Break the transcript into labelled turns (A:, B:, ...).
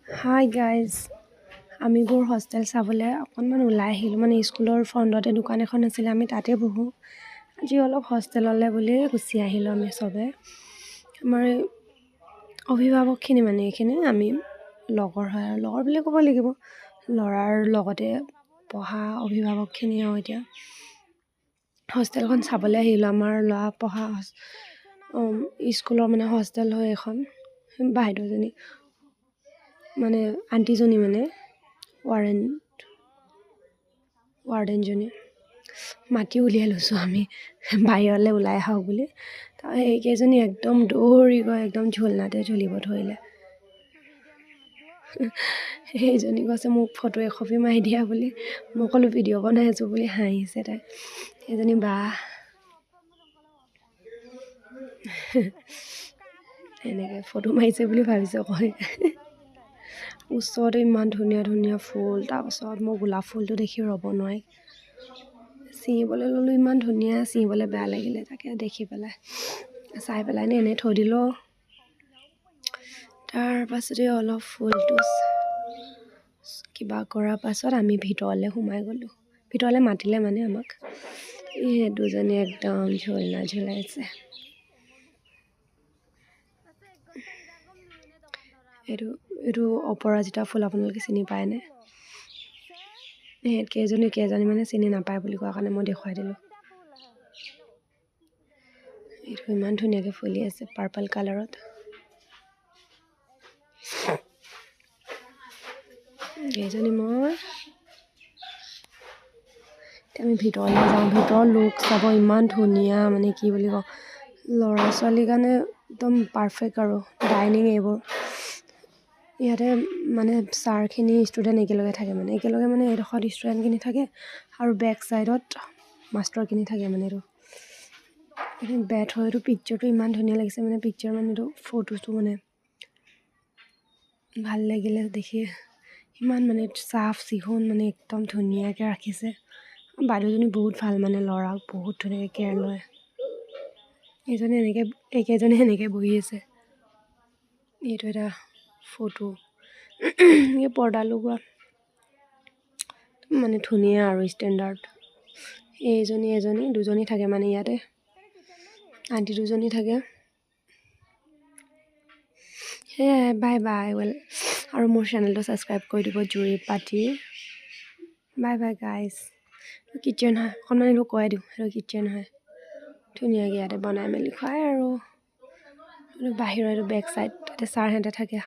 A: hi guys আমিবোৰ hostel চাবলৈ অকণমান ওলাই আহিলোঁ মানে স্কুলৰ ফ্ৰণ্টতে দোকান এখন আছিলে আমি তাতে বহোঁ আজি অলপ হোষ্টেললৈ বুলি গুচি আহিলোঁ আমি চবে আমাৰ অভিভাৱকখিনি মানে এইখিনি আমি লগৰ হয় আৰু লগৰ বুলি ক'ব লাগিব ল'ৰাৰ লগতে পঢ়া অভিভাৱকখিনি আৰু এতিয়া হোষ্টেলখন চাবলৈ আহিলোঁ আমাৰ ল'ৰা পঢ়া স্কুলৰ মানে হোষ্টেল হয় এখন বাইদেউজনী মানে আণ্টিজনী মানে ৱাৰ্ডেনজনী মাতি উলিয়াই লৈছোঁ আমি বাহিৰলৈ ওলাই আহক বুলি তাৰ সেইকেইজনী একদম দৌৰি গৈ একদম ঝুলনাতে ঝুলিব ধৰিলে সেইজনী কৈছে মোক ফটো একপি মাৰি দিয়া বুলি মই ক'লোঁ ভিডিঅ' বনাই আছোঁ বুলি হাঁহিছে তাই সেইজনী বা এনেকৈ ফটো মাৰিছে বুলি ভাবিছে কয় ওচৰতে ইমান ধুনীয়া ধুনীয়া ফুল তাৰপাছত মই গোলাপ ফুলটো দেখি ৰ'ব নোৱাৰি ছিঙিবলৈ ল'লোঁ ইমান ধুনীয়া ছিঙিবলৈ বেয়া লাগিলে তাকে দেখি পেলাই চাই পেলাই এনেই থৈ দিলোঁ তাৰপাছতে অলপ ফুলটো কিবা কৰাৰ পাছত আমি ভিতৰলৈ সোমাই গ'লোঁ ভিতৰলৈ মাতিলে মানে আমাক এই দুজনী একদম ঝুলনা ঝুলাইছে এইটো অপৰাজিতা ফুল আপোনালোকে চিনি পায়নে কেইজনী মানে চিনি নাপায় বুলি কোৱা কাৰণে মই দেখুৱাই দিলোঁ এইটো ইমান ধুনীয়াকৈ ফুলি আছে পাৰ্পল কালাৰত কেইজনী মই আমি ভিতৰলৈ যাওঁ ভিতৰৰ লুক চাব ইমান ধুনীয়া মানে কি বুলি কওঁ ল'ৰা ছোৱালীৰ কাৰণে একদম পাৰফেক্ট আৰু ডাইনিং এইবোৰ ইয়াতে মানে ছাৰখিনি ষ্টুডেণ্ট একেলগে থাকে মানে এইডোখৰত ষ্টুডেণ্টখিনি থাকে আৰু বেক ছাইডত মাষ্টৰখিনি থাকে মানে এইটো বেট হয় এইটো পিকচাৰটো ইমান ধুনীয়া লাগিছে মানে পিকচাৰ মানে এইটো ফটোটো মানে ভাল লাগিলে দেখি ইমান মানে চাফ চিকুণ মানে একদম ধুনীয়াকৈ ৰাখিছে বাইদেউজনী বহুত ভাল মানে ল'ৰাক বহুত ধুনীয়াকৈ কেয়াৰ লয় এইকেইজনী সেনেকৈ বহি আছে এইটো এটা ফটো এই পৰ্দা লগোৱা মানে ধুনীয়া আৰু ষ্টেণ্ডাৰ্ড এজনী দুজনী থাকে মানে ইয়াতে আণ্টি দুজনী থাকে সেয়াই বাই বাই ৱেল আৰু মোৰ চেনেলটো ছাবস্ক্ৰাইব কৰি দিব জুৰি পাতি বাই বাই গাইজ কিটচেন হয় অকণমান এইটো কৈ দিওঁ সেইটো কিটচেন হয় ধুনীয়াকৈ ইয়াতে বনাই মেলি খুৱায় আৰু বাহিৰৰ এইটো বেক ছাইড তাতে ছাৰহঁতে থাকে